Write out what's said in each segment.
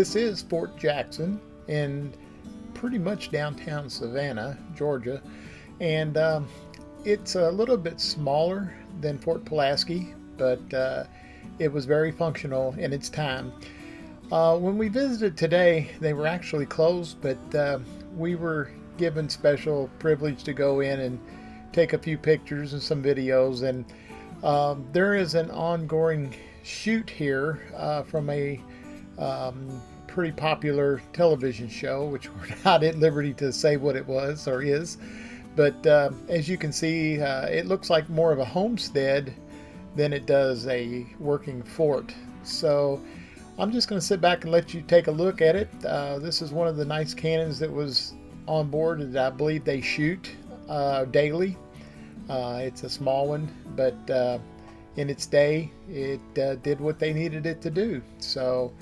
This is Fort Jackson in pretty much downtown Savannah, Georgia, and it's a little bit smaller than Fort Pulaski, but it was very functional in its time. When we visited today, they were actually closed, but we were given special privilege to go in and take a few pictures and some videos. And there is an ongoing shoot here from a pretty popular television show, which we're not at liberty to say what it was or is. But as you can see, it looks like more of a homestead than it does a working fort. So I'm just going to sit back and let you take a look at it. This is one of the nice cannons that was on board, and I believe they shoot daily. It's a small one, but in its day, it did what they needed it to do. So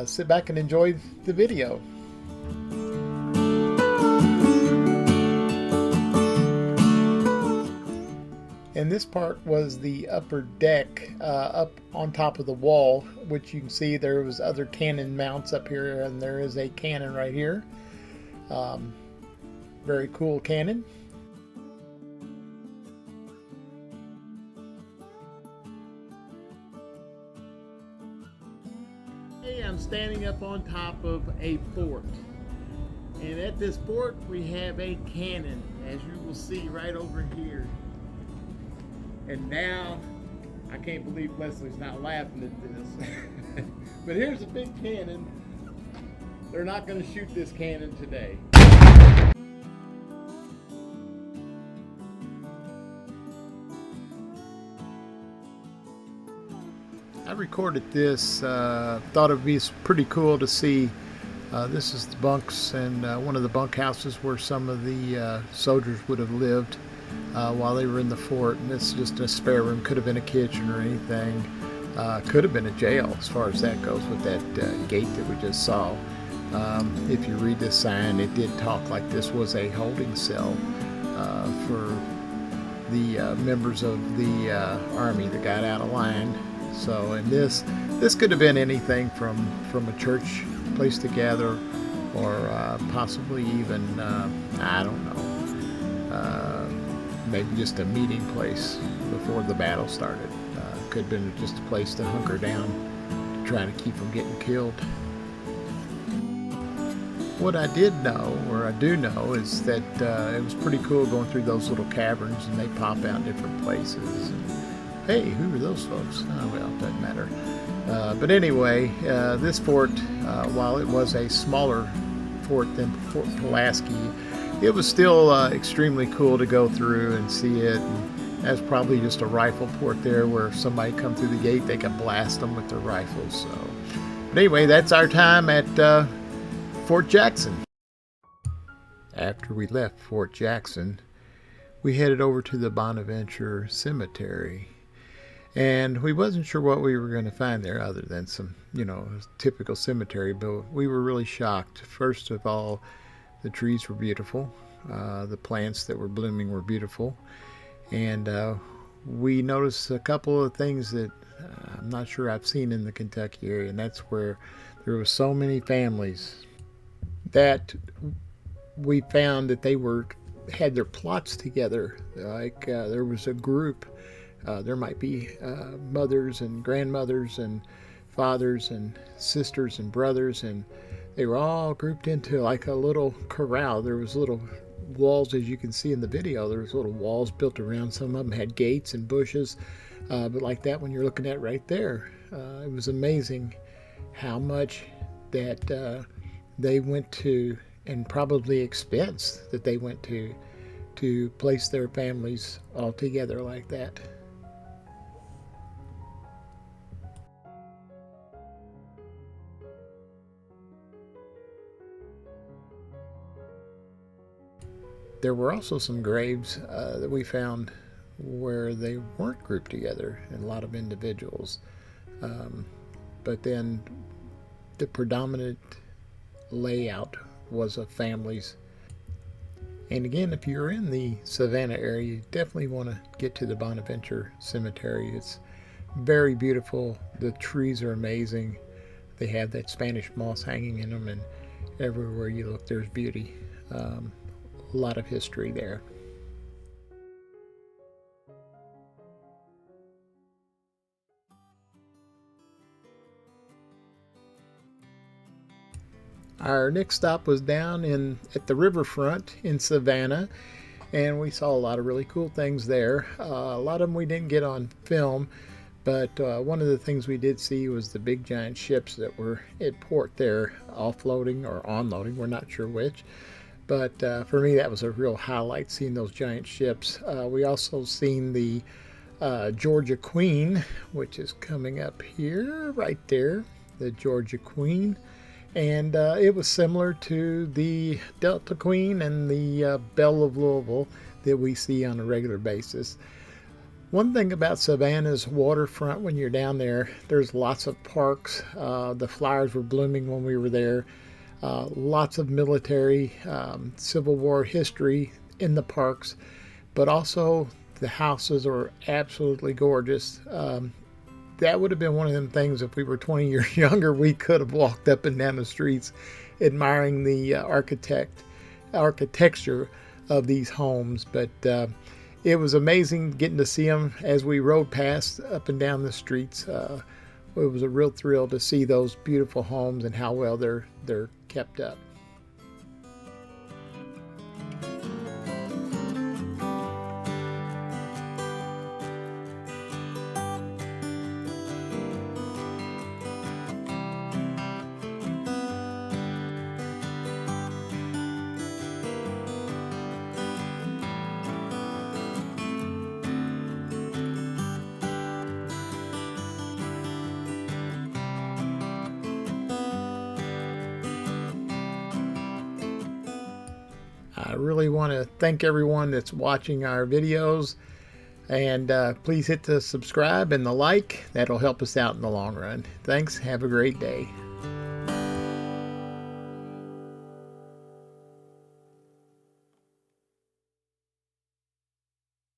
sit back and enjoy the video. And this part was the upper deck up on top of the wall, which you can see there was other cannon mounts up here, and there is a cannon right here. Very cool cannon. Hey, I'm standing up on top of a fort, and at this fort we have a cannon, as you will see right over here. And now, I can't believe Leslie's not laughing at this. But here's a big cannon. They're not going to shoot this cannon today. I recorded this, thought it would be pretty cool to see. This is the bunks, and one of the bunkhouses where some of the soldiers would have lived while they were in the fort. And it's just a spare room. Could have been a kitchen or anything. Could have been a jail as far as that goes, with that gate that we just saw. If you read this sign, it did talk like this was a holding cell for the members of the army that got out of line. So, and this could have been anything from a church place to gather, or possibly even I don't know, maybe just a meeting place before the battle started. Could have been just a place to hunker down to try to keep them getting killed. What I did know, or I do know, is that it was pretty cool going through those little caverns, and they pop out in different places. And, hey, who are those folks? Oh, well, it doesn't matter. But anyway, this fort, while it was a smaller fort than Fort Pulaski, it was still extremely cool to go through and see it. And that's probably just a rifle port there, where if somebody come through the gate, they could blast them with their rifles. So, but anyway, that's our time at Fort Jackson. After we left Fort Jackson, we headed over to the Bonaventure Cemetery. And we wasn't sure what we were going to find there, other than some, typical cemetery, but we were really shocked. First of all, the trees were beautiful. The plants that were blooming were beautiful. And we noticed a couple of things that I'm not sure I've seen in the Kentucky area, and that's where there were so many families that we found that they had their plots together. Like there was a group. There might be mothers and grandmothers and fathers and sisters and brothers, and they were all grouped into like a little corral. There was little walls, as you can see in the video. There was little walls built around. Some of them had gates and bushes, but like that one you're looking at right there. It was amazing how much that they went to, and probably expense that they went to place their families all together like that. There were also some graves that we found where they weren't grouped together, and a lot of individuals. But then the predominant layout was of families. And again, if you're in the Savannah area, you definitely want to get to the Bonaventure Cemetery. It's very beautiful. The trees are amazing. they have that Spanish moss hanging in them, and everywhere you look there's beauty. A lot of history there. Our next stop was down at the riverfront in Savannah, and we saw a lot of really cool things there. A lot of them we didn't get on film, but one of the things we did see was the big giant ships that were at port there, offloading or onloading, we're not sure which. But for me, that was a real highlight, seeing those giant ships. We also seen the Georgia Queen, which is coming up here, right there, the Georgia Queen. And it was similar to the Delta Queen and the Belle of Louisville that we see on a regular basis. One thing about Savannah's waterfront, when you're down there, there's lots of parks. The flowers were blooming when we were there. Lots of military, Civil War history in the parks, but also the houses are absolutely gorgeous. That would have been one of them things, if we were 20 years younger, we could have walked up and down the streets admiring the architecture of these homes. But it was amazing getting to see them as we rode past up and down the streets. It was a real thrill to see those beautiful homes and how well they're kept up. I really want to thank everyone that's watching our videos, and please hit the subscribe and the like. That'll help us out in the long run. Thanks. Have a great day.